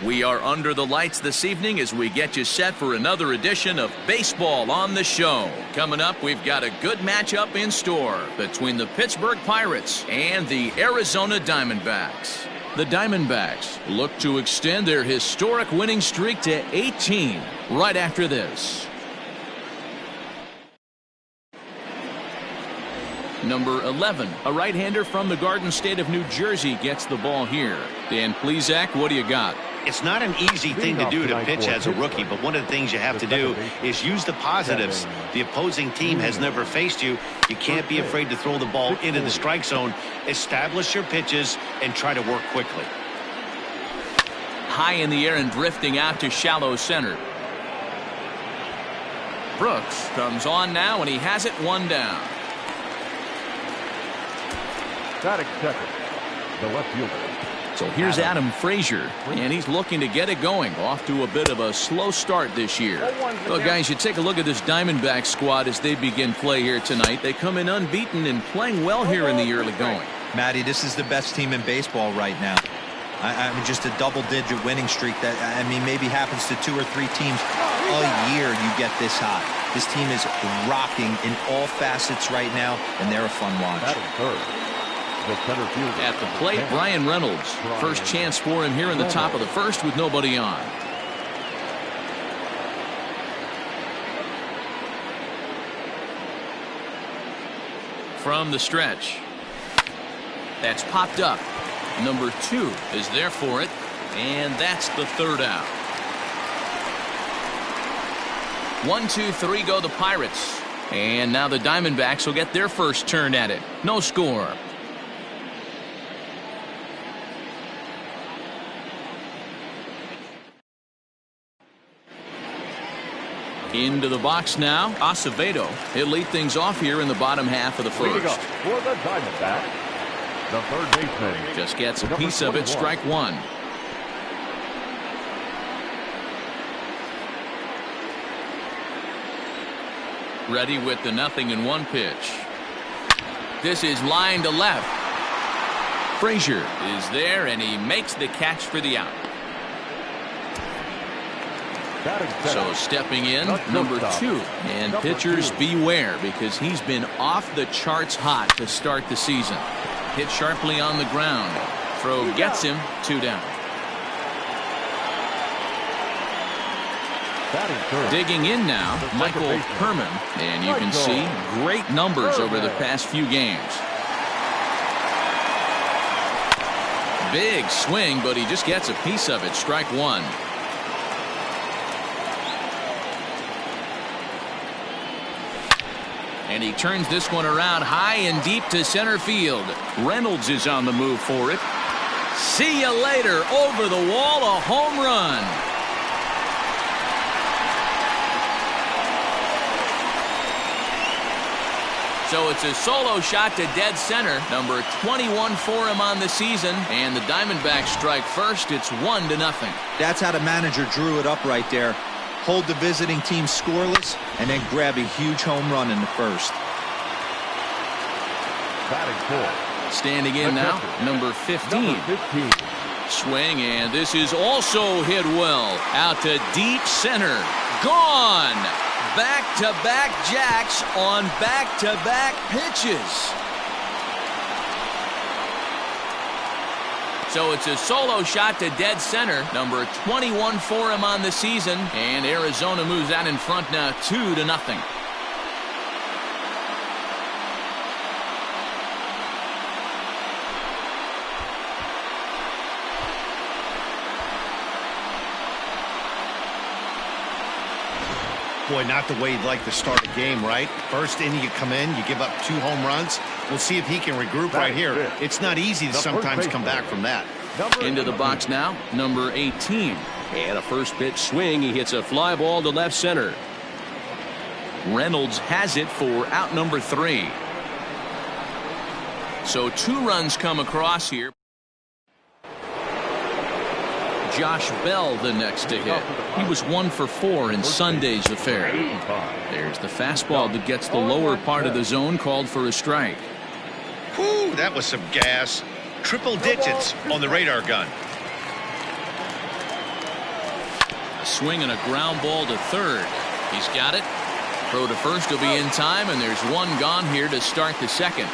We are under the lights this evening as we get you set for another edition of Baseball on the Show. Coming up, we've got a good matchup in store between the Pittsburgh Pirates and the Arizona Diamondbacks. The Diamondbacks look to extend their historic winning streak to 18 right after this. Number 11, a right-hander from the Garden State of New Jersey, gets the ball here. Dan Plesac, what do you got? It's not an easy thing to do to pitch as a rookie, but one of the things you have to do is use the positives. The opposing team has never faced you. You can't be afraid to throw the ball into the strike zone. Establish your pitches and try to work quickly. High in the air and drifting out to shallow center. Brooks comes on now, and he has it one down. Batting second, the left fielder. So here's Adam Frazier, and he's looking to get it going. Off to a bit of a slow start this year. Well, guys, you take a look at this Diamondback squad as they begin play here tonight. They come in unbeaten and playing well here in the early going. Matty, this is the best team in baseball right now. I mean, just a double-digit winning streak that, I mean, maybe happens to 2 or 3 teams a year you get this hot. This team is rocking in all facets right now, and they're a fun watch. At the plate, Brian Reynolds. First chance for him here in the top of the first with nobody on. From the stretch. That's popped up. Number 2 is there for it, and that's the third out. 1, 2, 3 go the Pirates. And now the Diamondbacks will get their first turn at it. No score. Into the box now, Acevedo. He'll lead things off here in the bottom half of the first. For the Diamondbacks, the third baseman just gets a piece of it, strike one. Ready with the 0-1 pitch. This is line to left. Frazier is there, and he makes the catch for the out. So stepping in, number 2, and pitchers beware because he's been off the charts hot to start the season. Hit sharply on the ground. Throw gets him, 2 down. Digging in now, Michael Herman, and you can see great numbers over the past few games. Big swing, but he just gets a piece of it, strike one. And he turns this one around high and deep to center field. Reynolds is on the move for it. See you later. Over the wall, a home run. So it's a solo shot to dead center. Number 21 for him on the season. And the Diamondbacks strike first. It's 1-0. That's how the manager drew it up right there. Hold the visiting team scoreless, and then grab a huge home run in the first. Standing in now, number 15. Swing, and this is also hit well. Out to deep center. Gone. Back-to-back jacks on back-to-back pitches. So it's a solo shot to dead center. Number 21 for him on the season. And Arizona moves out in front now 2-0. Boy, not the way you'd like to start a game, right? First inning, you come in, you give up 2 home runs. We'll see if he can regroup right here. It's not easy to sometimes come back from that. Into the box now, number 18. And a first pitch swing. He hits a fly ball to left center. Reynolds has it for out number 3. So 2 runs come across here. Josh Bell the next to hit. He was 1 for 4 in Sunday's affair. There's the fastball that gets the lower part of the zone, called for a strike. Whew, that was some gas. Triple digits on the radar gun. A swing and a ground ball to third. He's got it. Throw to first will be in time, and there's one gone here to start the second.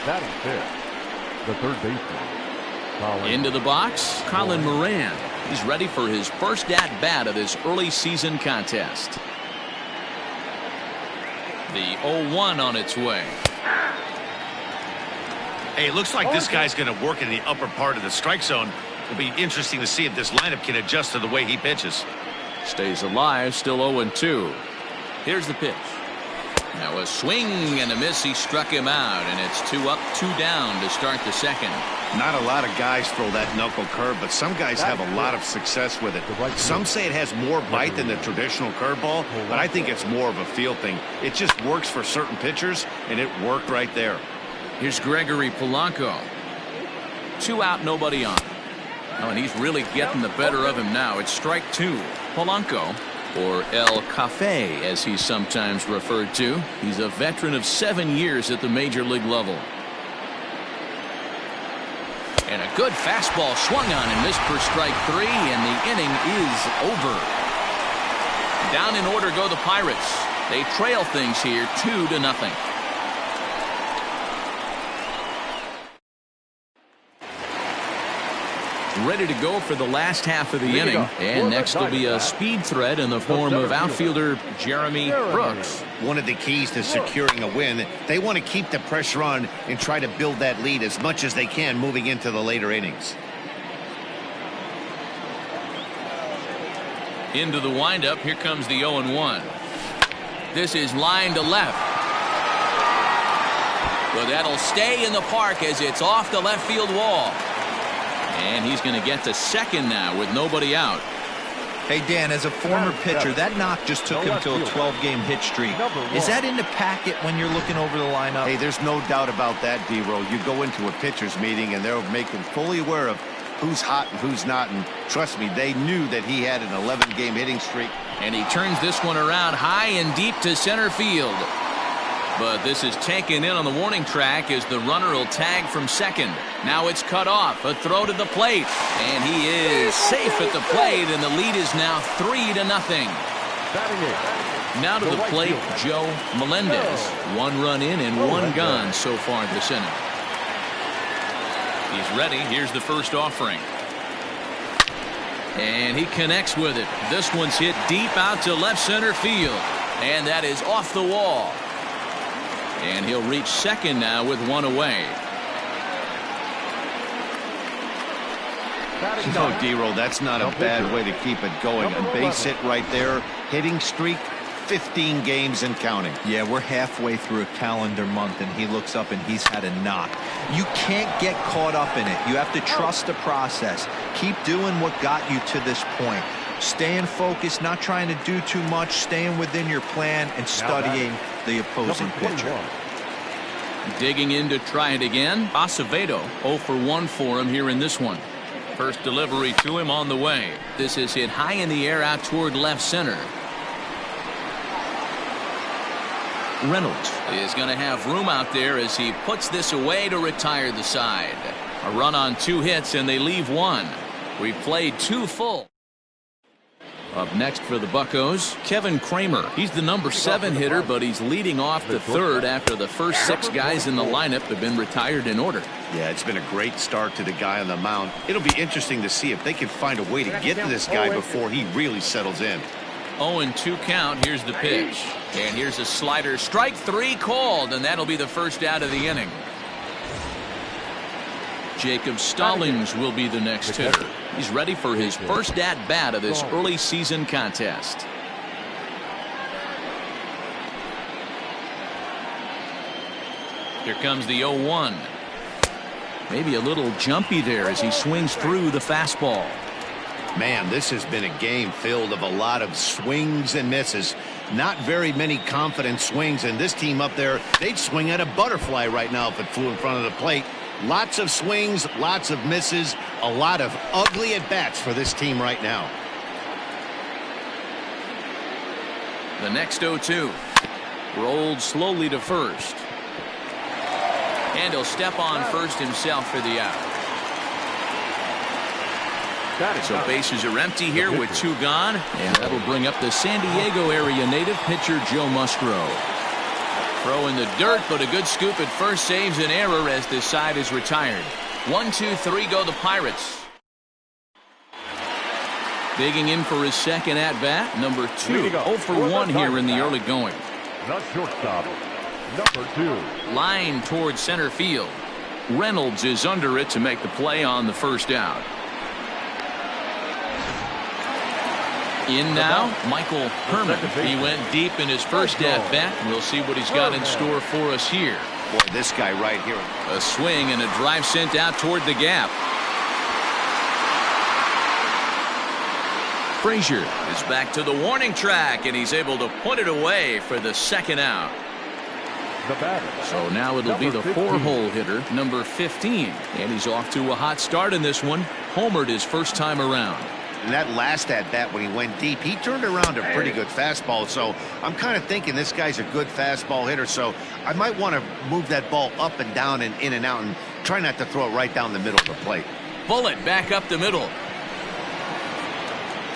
Batting fifth, the third baseman. Into the box, Colin Moran. He's ready for his first at-bat of this early season contest. The 0-1 on its way. Hey, it looks like this guy's going to work in the upper part of the strike zone. It'll be interesting to see if this lineup can adjust to the way he pitches. Stays alive, still 0-2. Here's the pitch. Now a swing and a miss. He struck him out, and it's 2 up, 2 down to start the second. Not a lot of guys throw that knuckle curve, but some guys have a lot of success with it. Some say it has more bite than the traditional curveball, but I think it's more of a feel thing. It just works for certain pitchers, and it worked right there. Here's Gregory Polanco. 2 out, nobody on. Oh, and he's really getting the better of him now. It's strike 2. Polanco, or El Cafe as he's sometimes referred to. He's a veteran of 7 years at the major league level. And a good fastball swung on and missed for strike 3, and the inning is over. Down in order go the Pirates. They trail things here 2-0. Ready to go for the last half of the inning. And next will be a speed threat in the form of outfielder Jeremy Brooks. One of the keys to securing a win, they want to keep the pressure on and try to build that lead as much as they can moving into the later innings. Into the windup. Here comes the 0-1. This is line to left. But that'll stay in the park as it's off the left field wall. And he's going to get to second now with nobody out. Hey, Dan, as a former pitcher, that knock just took him to a 12-game hit streak. Is that in the packet when you're looking over the lineup? Hey, there's no doubt about that, D-Roll. You go into a pitcher's meeting, and they'll make him fully aware of who's hot and who's not. And trust me, they knew that he had an 11-game hitting streak. And he turns this one around high and deep to center field. But this is taken in on the warning track as the runner will tag from second. Now it's cut off. A throw to the plate. And he is safe at the plate, and the lead is now 3-0. Now to the plate, Joe Melendez. 1 run in and 1 gone so far this inning. He's ready. Here's the first offering. And he connects with it. This one's hit deep out to left center field. And that is off the wall. And he'll reach second now with 1 away. No, D-Roll, that's not a bad way to keep it going. A base hit right there. Hitting streak, 15 games and counting. Yeah, we're halfway through a calendar month, and he looks up and he's had a knock. You can't get caught up in it. You have to trust the process. Keep doing what got you to this point. Staying focused, not trying to do too much, staying within your plan, and studying the opposing pitcher. Digging in to try it again. Acevedo 0 for 1 for him here in this one. First delivery to him on the way. This is hit high in the air out toward left center. Reynolds is going to have room out there as he puts this away to retire the side. A run on 2 hits, and they leave 1. We've played 2 full. Up next for the Buccos, Kevin Kramer. He's the number 7 hitter, but he's leading off the 3rd after the first 6 guys in the lineup have been retired in order. Yeah, it's been a great start to the guy on the mound. It'll be interesting to see if they can find a way to get to this guy before he really settles in. 0-2 count. Here's the pitch. And here's a slider. Strike 3 called, and that'll be the first out of the inning. Jacob Stallings will be the next hitter. He's ready for his first at-bat of this early season contest. Here comes the 0-1. Maybe a little jumpy there as he swings through the fastball. Man, this has been a game filled of a lot of swings and misses. Not very many confident swings, and this team up there, they'd swing at a butterfly right now if it flew in front of the plate. Lots of swings, lots of misses, a lot of ugly at-bats for this team right now. The next 0-2. Rolled slowly to first. And he'll step on first himself for the out. So bases are empty here with 2 gone, and that'll bring up the San Diego area native pitcher Joe Musgrove. Throw in the dirt, but a good scoop at first saves an error as this side is retired. 1, 2, 3 go the Pirates. Digging in for his second at-bat, number 2. 0 for 1 here in the early going. The shortstop, number 2. Line towards center field. Reynolds is under it to make the play on the first out. In now, Michael Herman. He went deep in his first at-bat. We'll see what he's got in store for us here. Boy, this guy right here. A swing and a drive sent out toward the gap. Frazier is back to the warning track, and he's able to put it away for the second out. So now it'll be the 4-hole hitter, number 15. And he's off to a hot start in this one. Homered his first time around. And that last at-bat when he went deep, he turned around a pretty good fastball. So I'm kind of thinking this guy's a good fastball hitter. So I might want to move that ball up and down and in and out and try not to throw it right down the middle of the plate. Bullet back up the middle.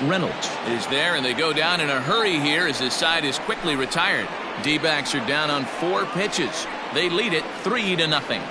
Reynolds is there, and they go down in a hurry here as his side is quickly retired. D-backs are down on 4 pitches. They lead it 3-0.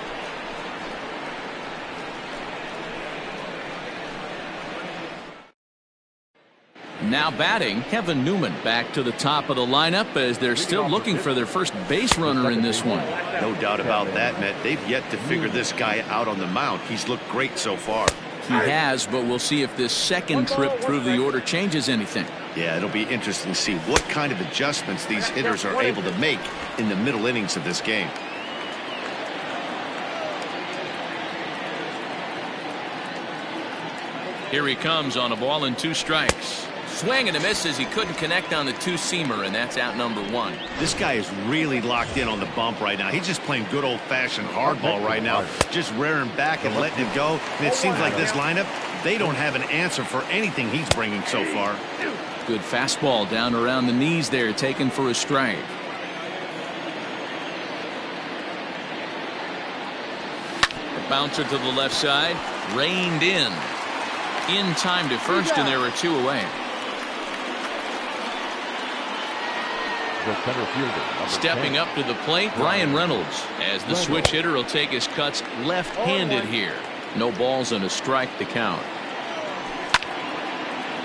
Now batting, Kevin Newman back to the top of the lineup as they're still looking for their first base runner in this one. No doubt about that, Matt. They've yet to figure this guy out on the mound. He's looked great so far. He has, but we'll see if this second trip through the order changes anything. Yeah, it'll be interesting to see what kind of adjustments these hitters are able to make in the middle innings of this game. Here he comes on a ball and 2 strikes. Swing and a miss as he couldn't connect on the 2-seamer, and that's out number 1. This guy is really locked in on the bump right now. He's just playing good old-fashioned hardball right now, just rearing back and letting it go. And it seems like this lineup, they don't have an answer for anything he's bringing so far. Good fastball down around the knees there, taken for a strike. The bouncer to the left side, reined in. In time to first, and there are 2 away. The center fielder, stepping up to the plate, Ryan Reynolds, as the switch hitter will take his cuts left-handed here. No balls and a strike to count.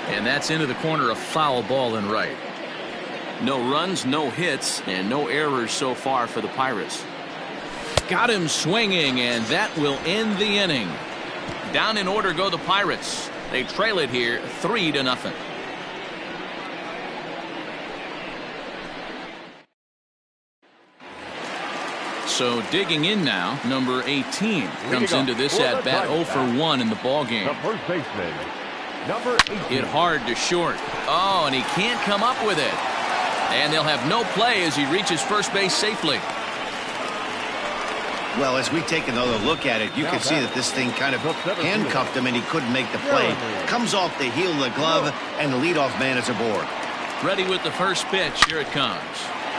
And that's into the corner, a foul ball and right. No runs, no hits, and no errors so far for the Pirates. Got him swinging, and that will end the inning. Down in order go the Pirates. They trail it here 3-0. So digging in now, number 18 comes into this at-bat 0 for 1 in the ballgame. the first baseman, number 18. Hit hard to short. Oh, and he can't come up with it. And they'll have no play as he reaches first base safely. Well, as we take another look at it, you can see that this thing kind of handcuffed him and he couldn't make the play. Comes off the heel of the glove, and the leadoff man is aboard. Ready with the first pitch. Here it comes.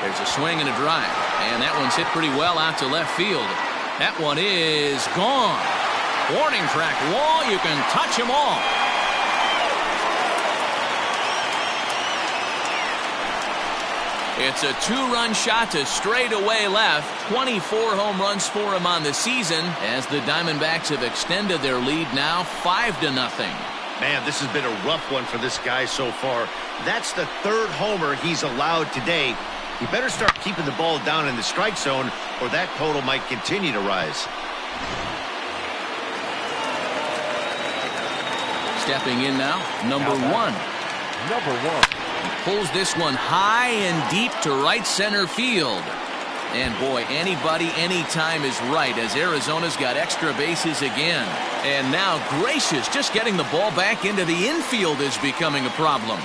There's a swing and a drive, and that one's hit pretty well out to left field. That one is gone. Warning track wall. You can touch them all. It's a 2-run shot to straightaway left. 24 home runs for him on the season as the Diamondbacks have extended their lead now 5-0. Man, this has been a rough one for this guy so far. That's the 3rd homer he's allowed today. He better start keeping the ball down in the strike zone, or that total might continue to rise. Stepping in now, number 1. Number 1. He pulls this one high and deep to right center field. And boy, anybody, anytime is right as Arizona's got extra bases again. And now Gracious, just getting the ball back into the infield is becoming a problem.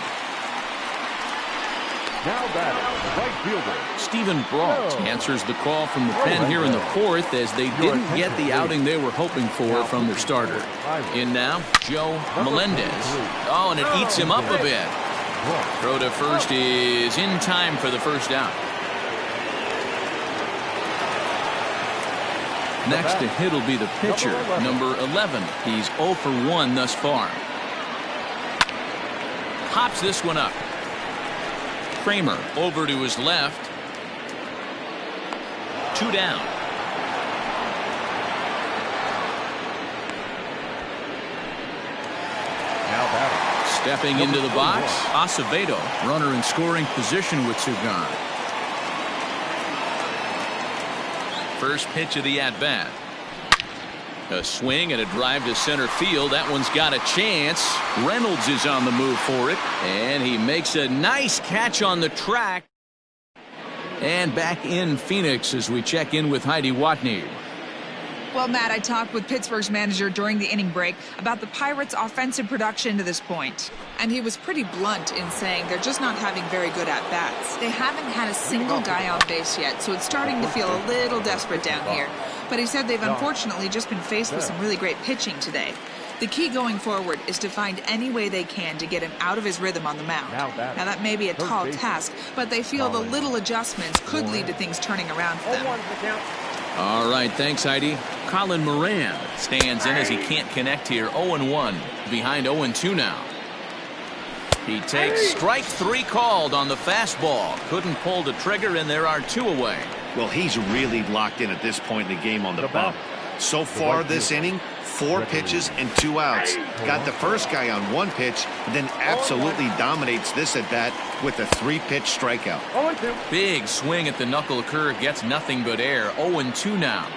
Now batting, right fielder, Stephen Brault answers the call from the pen here in the 4th as they didn't get the outing they were hoping for from their starter. In now, Joe Melendez. Oh, and it eats him up a bit. Throw to first is in time for the first out. Next to hit will be the pitcher, number 11. He's 0 for 1 thus far. pops this one up. Kramer over to his left. 2 down. Now batting. Stepping into the box, Acevedo, runner in scoring position with 2 gone. First pitch of the at-bat. A swing and a drive to center field. That one's got a chance. Reynolds is on the move for it, and he makes a nice catch on the track. And back in Phoenix as we check in with Heidi Watney. Well, Matt, I talked with Pittsburgh's manager during the inning break about the Pirates' offensive production to this point. And he was pretty blunt in saying they're just not having very good at-bats. They haven't had a single guy on base yet, so it's starting to feel a little desperate down here. But he said they've unfortunately just been faced with some really great pitching today. The key going forward is to find any way they can to get him out of his rhythm on the mound. Now that may be a tall task, but they feel the little adjustments could lead to things turning around for them. All right, thanks, Heidi. Colin Moran stands in as he can't connect here. 0-1 behind 0-2 now. He takes strike 3 called on the fastball. Couldn't pull the trigger, and there are 2 away. Well, he's really locked in at this point in the game on the bump. So far this inning, 4 pitches and 2 outs. Got the first guy on 1 pitch, and then absolutely dominates this at bat with a 3-pitch strikeout. Big swing at the knuckle curve, gets nothing but air. 0-2 now.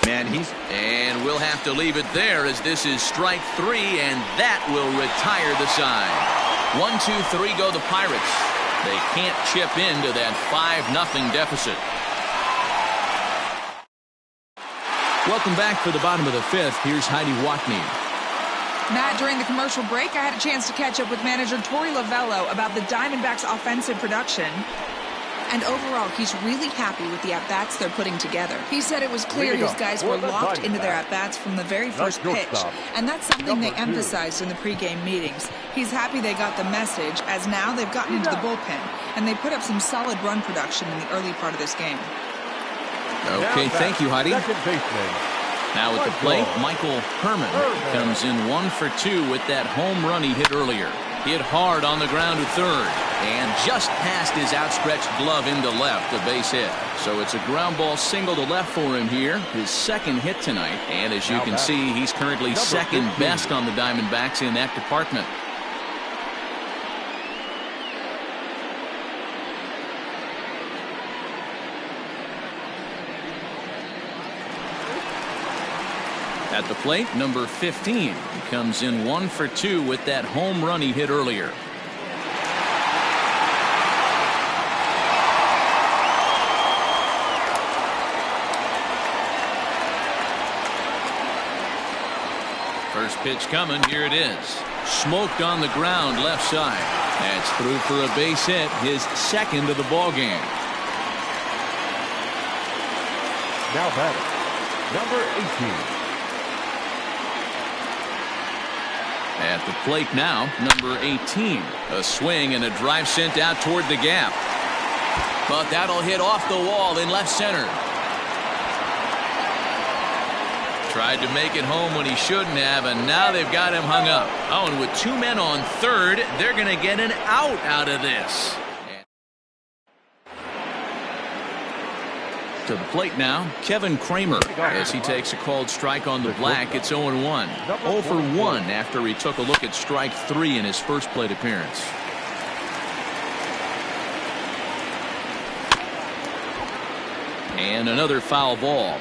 Man, and we'll have to leave it there as this is strike 3, and that will retire the side. 1-2-3 go the Pirates. They can't chip into that 5-0 deficit. Welcome back for the bottom of the 5th. Here's Heidi Watney. Matt, during the commercial break, I had a chance to catch up with manager Torey Lavello about the Diamondbacks' offensive production. And overall, he's really happy with the at-bats they're putting together. He said it was clear his guys were locked into their at-bats from the very first pitch. And that's something they emphasized in the pregame meetings. He's happy they got the message, as now they've gotten into the bullpen. And they put up some solid run production in the early part of this game. Okay, thank you, Heidi. Now at the plate, Michael Herman comes in 1 for 2 with that home run he hit earlier. Hit hard on the ground to third, and just past his outstretched glove into left, a base hit. So it's a ground ball single to left for him here, his 2nd hit tonight. And as you can see, he's currently 2nd best on the Diamondbacks in that department. At the plate, number 15 comes in 1 for 2 with that home run he hit earlier. First pitch coming, here it is. Smoked on the ground left side. That's through for a base hit, his 2nd of the ball game. Now batting, number 18. At the plate now, number 18. A swing and a drive sent out toward the gap. But that'll hit off the wall in left center. Tried to make it home when he shouldn't have, and now they've got him hung up. Oh, and with 2 men on third, they're going to get an out of this. To the plate now, Kevin Kramer, as he takes a called strike on the black. It's 0-1. 0 for 1 after he took a look at strike 3 in his first plate appearance. And another foul ball.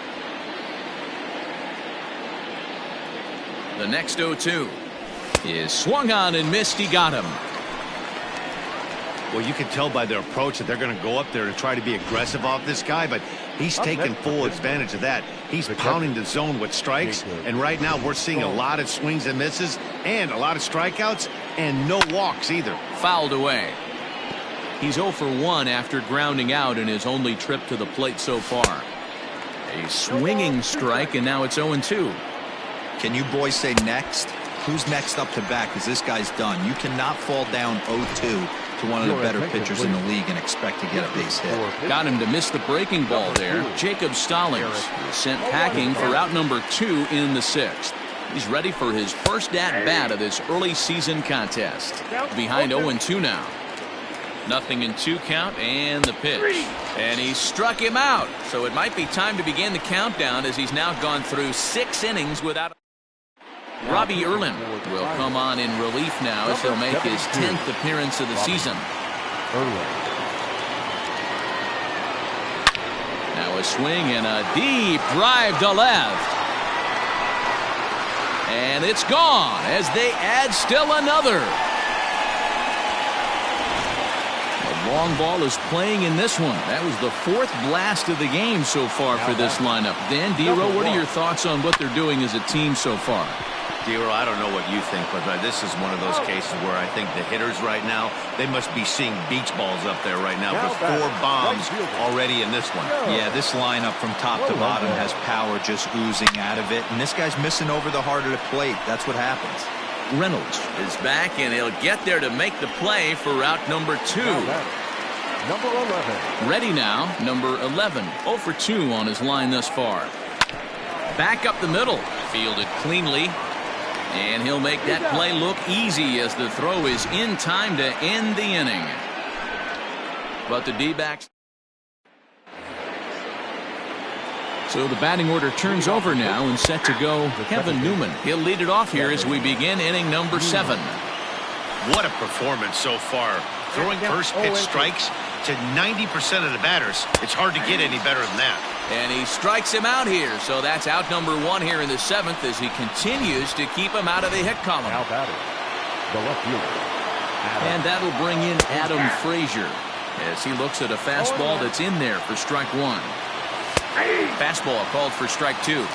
The next 0-2 is swung on and missed. He got him. Well, you can tell by their approach that they're going to go up there and try to be aggressive off this guy, but he's taking full advantage of that. He's pounding the zone with strikes, and right now we're seeing a lot of swings and misses and a lot of strikeouts and no walks either. Fouled away. He's 0 for 1 after grounding out in his only trip to the plate so far. A swinging strike, and now it's 0-2. Can you boys say next? Who's next up to bat? Because this guy's done. You cannot fall down 0-2 to one of the better pitchers in the league and expect to get a base hit. Got him to miss the breaking ball there. Jacob Stallings is sent packing for out number 2 in the 6th. He's ready for his first at-bat of this early season contest. Behind 0-2 now. 0-2 count, and the pitch. And he struck him out. So it might be time to begin the countdown as he's now gone through 6 innings without. Robbie Erlin will come on in relief now as he'll make his 10th appearance of the season. Now a swing and a deep drive to left. And it's gone as they add still another. The long ball is playing in this one. That was the 4th blast of the game so far for this lineup. Dan, Dero, what are your thoughts on what they're doing as a team so far? Dero, I don't know what you think, but this is one of those cases where I think the hitters right now, they must be seeing beach balls up there right now with 4 bombs already in this one. Yeah, this lineup from top to bottom has power just oozing out of it, and this guy's missing over the heart of the plate. That's what happens. Reynolds is back, and he'll get there to make the play for route number 2. Number 11. Ready now, number 11. 0 for 2 on his line thus far. Back up the middle. Fielded cleanly. And he'll make that play look easy as the throw is in time to end the inning. But the D-backs. So the batting order turns over now and set to go Kevin Newman. He'll lead it off here as we begin inning number 7. What a performance so far. Throwing first pitch strikes to 90% of the batters. It's hard to get any better than that. And he strikes him out here. So that's out number 1 here in the 7th as he continues to keep him out of the hit column. Now batting, the left fielder. And that'll bring in Adam Frazier as he looks at a fastball that's in there for strike 1. Fastball called for strike 2.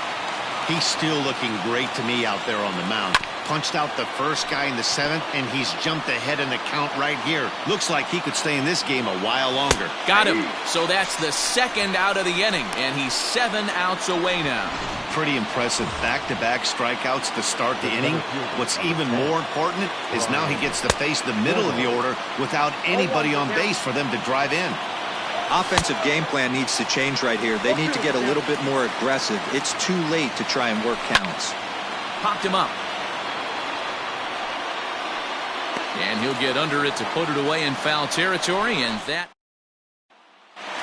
He's still looking great to me out there on the mound. Punched out the first guy in the 7th, and he's jumped ahead in the count right here. Looks like he could stay in this game a while longer. Got him. So that's the 2nd out of the inning, and he's 7 outs away now. Pretty impressive back-to-back strikeouts to start the inning. What's even more important is now he gets to face the middle of the order without anybody on base for them to drive in. Offensive game plan needs to change right here. They need to get a little bit more aggressive. It's too late to try and work counts. Popped him up. And he'll get under it to put it away in foul territory, and that.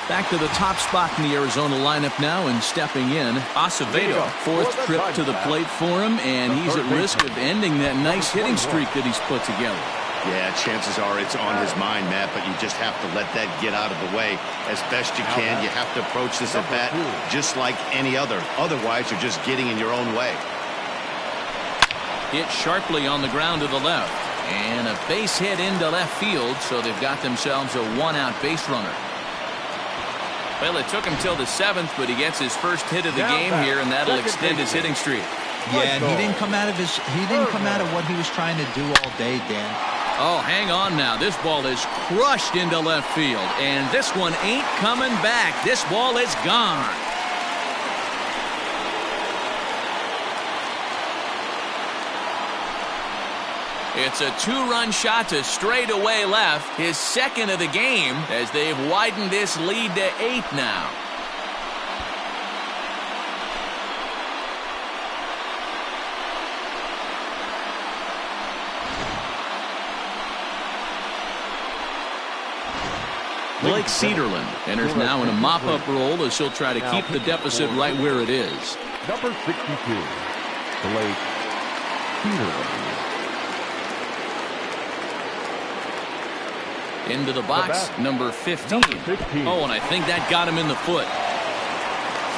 Back to the top spot in the Arizona lineup now, and stepping in, Acevedo. 4th trip to the plate for him, and he's at risk of ending that nice hitting streak that he's put together. Yeah, chances are it's on his mind, Matt, but you just have to let that get out of the way as best you can. You have to approach this at bat just like any other. Otherwise, you're just getting in your own way. Hit sharply on the ground to the left. And a base hit into left field, so they've got themselves a 1-out base runner. Well, it took him till the 7th, but he gets his first hit of the game here, and that'll extend his hitting streak. Yeah, and he didn't come out of what he was trying to do all day, Dan. Oh, hang on now. This ball is crushed into left field, and this one ain't coming back. This ball is gone. It's a 2-run shot to straightaway left, his 2nd of the game, as they've widened this lead to 8 now. Blake Cederland enters now in a mop-up role as he'll try to keep the deficit right where it is. Number 62, Blake Cederland. Into the box, number 15. Oh, and I think that got him in the foot.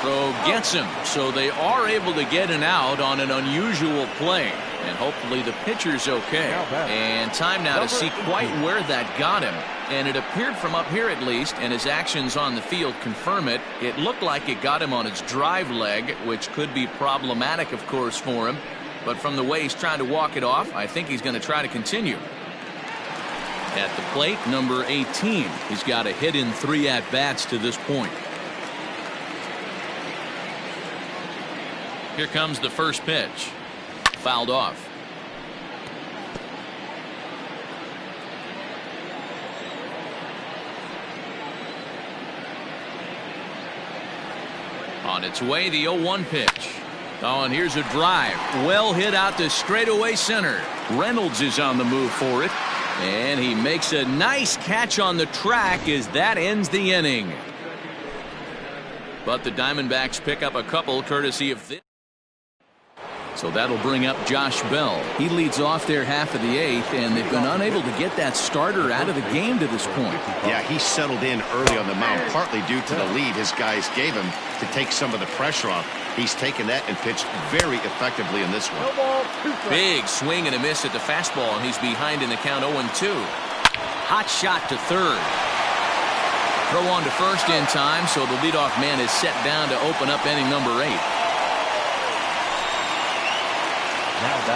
Throw gets him, so they are able to get an out on an unusual play. And hopefully the pitcher's okay. And time now to see quite where that got him. And it appeared from up here at least, and his actions on the field confirm it. It looked like it got him on his drive leg, which could be problematic, of course, for him. But from the way he's trying to walk it off, I think he's going to try to continue. At the plate, number 18. He's got a hit in 3 at-bats to this point. Here comes the first pitch. Fouled off. On its way, the 0-1 pitch. Oh, and here's a drive. Well hit out to straightaway center. Reynolds is on the move for it. And he makes a nice catch on the track as that ends the inning. But the Diamondbacks pick up a couple courtesy of this. So that'll bring up Josh Bell. He leads off their half of the eighth, and they've been unable to get that starter out of the game to this point. Yeah, he settled in early on the mound, partly due to the lead his guys gave him to take some of the pressure off. He's taken that and pitched very effectively in this one. Big swing and a miss at the fastball, and he's behind in the count 0-2. Hot shot to third. Throw on to first in time, so the leadoff man is set down to open up inning number 8.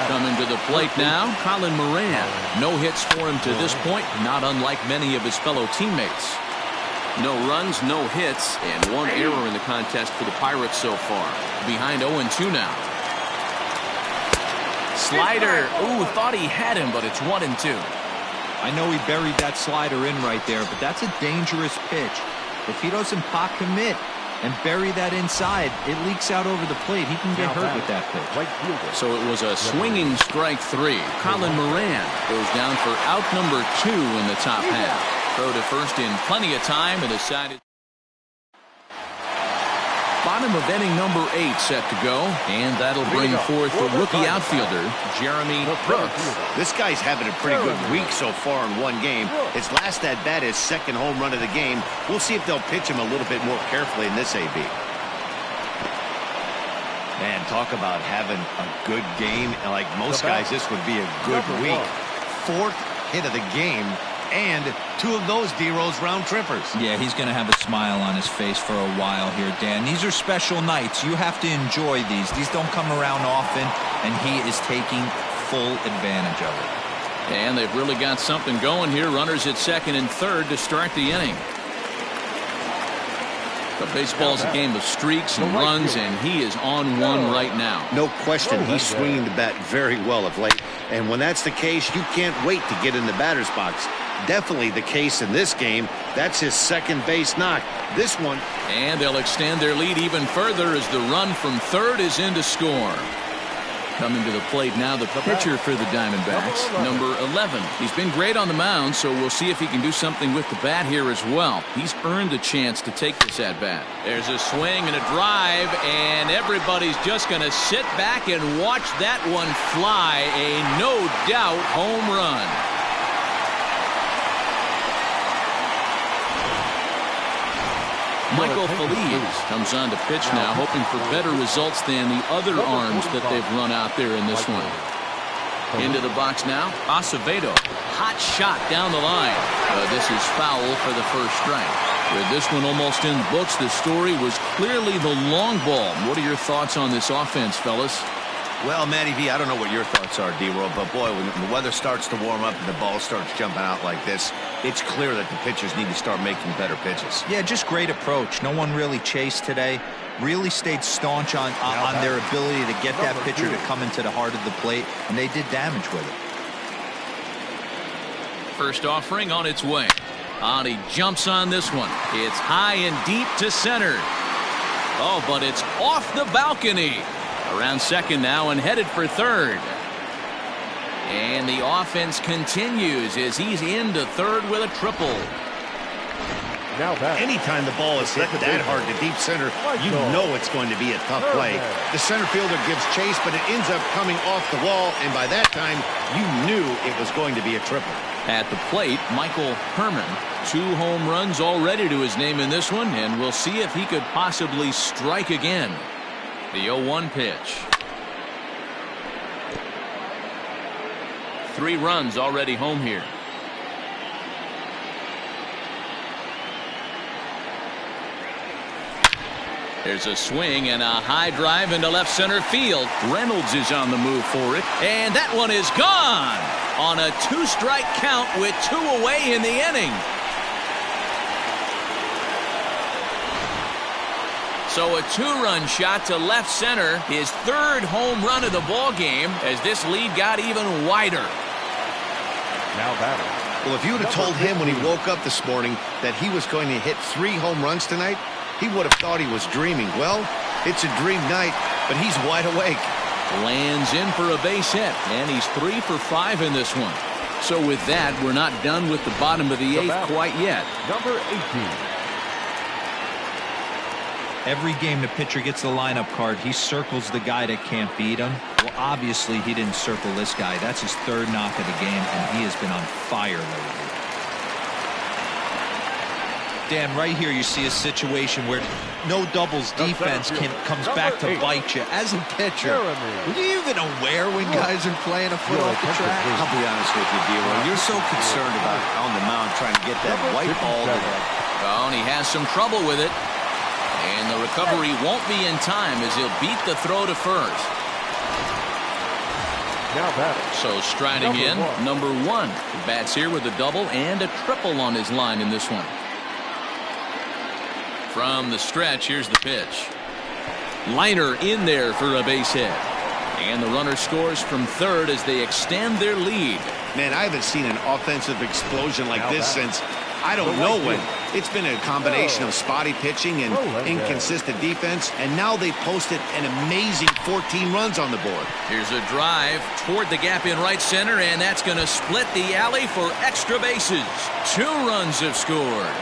Coming to the plate now, Colin Moran. No hits for him to this point, not unlike many of his fellow teammates. No runs, no hits, and one error in the contest for the Pirates so far. Behind 0-2 now. Slider. Ooh, thought he had him, but it's 1-2. I know he buried that slider in right there, but that's a dangerous pitch. If he doesn't pot commit and bury that inside, it leaks out over the plate. He can get hurt with that pitch. So it was a swinging strike 3. Colin Moran goes down for out number 2 in the top half. Throw to first in plenty of time and decided. Bottom of inning number 8 set to go, and that'll bring forth the rookie outfielder, Jeremy Brooks. This guy's having a pretty good week so far in one game. His last at bat is second home run of the game. We'll see if they'll pitch him a little bit more carefully in this AB. Man, talk about having a good game. Like most guys, this would be a good week. 4th hit of the game. And 2 of those D-Rose round trippers. Yeah, he's going to have a smile on his face for a while here, Dan. These are special nights. You have to enjoy these. These don't come around often, and he is taking full advantage of it. And they've really got something going here. Runners at second and third to start the inning. But baseball's a game of streaks and runs, and he is on one right now. No question, he's swinging the bat very well of late. And when that's the case, you can't wait to get in the batter's box. Definitely the case in this game. That's his second base knock. This one. And they'll extend their lead even further as the run from third is in to score. Coming to the plate now, the pitcher for the Diamondbacks, number 11. He's been great on the mound, so we'll see if he can do something with the bat here as well. He's earned a chance to take this at bat. There's a swing and a drive, and everybody's just going to sit back and watch that one fly. A no doubt home run. Michael Feliz comes on to pitch now, hoping for better results than the other arms that they've run out there in this one. Into the box now, Acevedo. Hot shot down the line. This is foul for the first strike. With this one almost in the books, the story was clearly the long ball. What are your thoughts on this offense, fellas? Well, Matty V, I don't know what your thoughts are, D-Roll, but boy, when the weather starts to warm up and the ball starts jumping out like this, it's clear that the pitchers need to start making better pitches. Yeah, just great approach. No one really chased today. Really stayed staunch on their ability to get that pitcher to come into the heart of the plate, and they did damage with it. First offering on its way. He jumps on this one. It's high and deep to center. Oh, but it's off the balcony. Around second now and headed for third. And the offense continues as he's into third with a triple. Anytime the ball is hit that hard to deep center, you know it's going to be a tough play. The center fielder gives chase, but it ends up coming off the wall, and by that time, you knew it was going to be a triple. At the plate, Michael Herman. 2 home runs already to his name in this one, and we'll see if he could possibly strike again. The 0-1 pitch. 3 runs already home here. There's a swing and a high drive into left center field. Reynolds is on the move for it, and that one is gone on a 2-strike count with 2 away in the inning. So a 2-run shot to left center, his 3rd home run of the ball game, as this lead got even wider. Now batting. Well, if you would have told him when he woke up this morning that he was going to hit 3 home runs tonight, he would have thought he was dreaming. Well, it's a dream night, but he's wide awake. Lands in for a base hit, and he's 3 for 5 in this one. So with that, we're not done with the bottom of the 8th quite yet. Number 18. Every game the pitcher gets the lineup card, he circles the guy that can't beat him. Well, obviously, he didn't circle this guy. That's his 3rd knock of the game, and he has been on fire lately. Dan, right here you see a situation where no doubles defense comes back to bite you. As a pitcher, are you even aware when guys are playing a foot off the track? I'll be honest with you, D-Roy. You're so concerned about on the mound trying to get that white ball to that. Oh, and he has some trouble with it. And the recovery won't be in time as he'll beat the throw to first. Now batting. So striding in, number 1. He bats here with a double and a triple on his line in this one. From the stretch, here's the pitch. Liner in there for a base hit. And the runner scores from third as they extend their lead. Man, I haven't seen an offensive explosion like this since I don't know when. It's been a combination of spotty pitching and inconsistent defense, and now they posted an amazing 14 runs on the board. Here's a drive toward the gap in right center, and that's going to split the alley for extra bases. 2 runs have scored.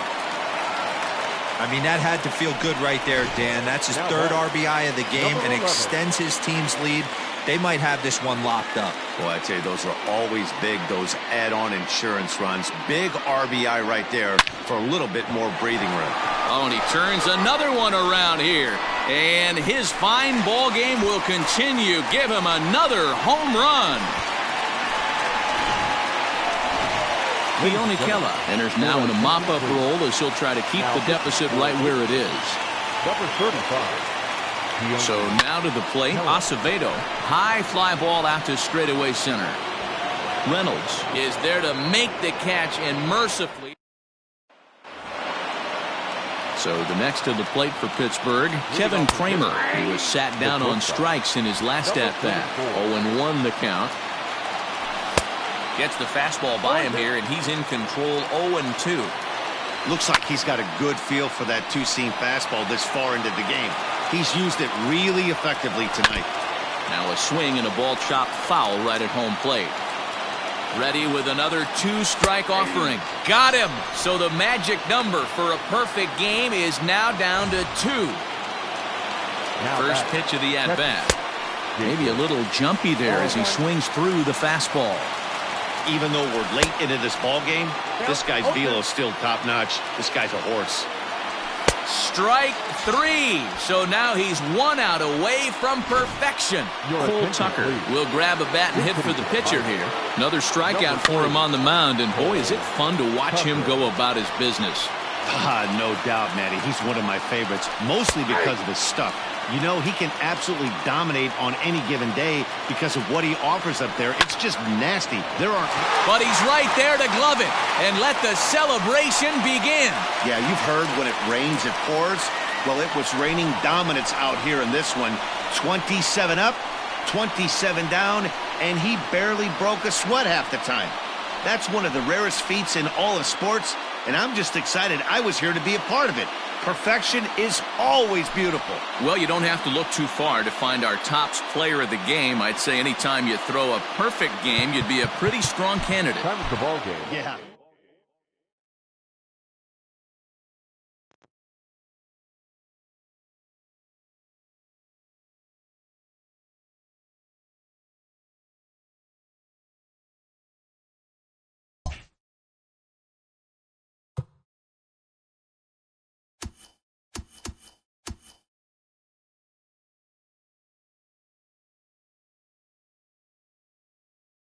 I mean, that had to feel good right there, Dan. That's his 3rd RBI of the game and extends his team's lead. They might have this one locked up. Well, I tell you, those are always big, those add-on insurance runs. Big RBI right there for a little bit more breathing room. Oh, and he turns another one around here. And his fine ball game will continue. Give him another home run. Leone Kela enters now in a mop-up role as he'll try to keep the deficit right where it is. Number 35. So now to the plate, Acevedo. High fly ball out to straightaway center. Reynolds is there to make the catch and mercifully. So the next to the plate for Pittsburgh, Kevin Kramer, who was sat down on strikes in his last at-bat. 0-1 the count. Gets the fastball by him here, and he's in control. 0-2. Looks like he's got a good feel for that two-seam fastball this far into the game. He's used it really effectively tonight. Now a swing and a ball chopped foul right at home plate. Ready with another 2-strike offering. Got him. So the magic number for a perfect game is now down to 2. First pitch of the at-bat. Maybe a little jumpy there as he swings through the fastball. Even though we're late into this ball game, this guy's velo is still top-notch. This guy's a horse. Strike 3. So now he's 1 out away from perfection. Cole Tucker will grab a bat and hit for the pitcher here. Another strikeout for him on the mound, and boy, is it fun to watch him go about his business. No doubt, Matty. He's one of my favorites, mostly because of his stuff. You know, he can absolutely dominate on any given day because of what he offers up there. It's just nasty. But he's right there to glove it and let the celebration begin. Yeah, you've heard when it rains, it pours. Well, it was raining dominance out here in this one. 27 up, 27 down, and he barely broke a sweat half the time. That's one of the rarest feats in all of sports, and I'm just excited I was here to be a part of it. Perfection is always beautiful. Well, you don't have to look too far to find our tops player of the game. I'd say anytime you throw a perfect game, you'd be a pretty strong candidate. Time of the ball game. Yeah.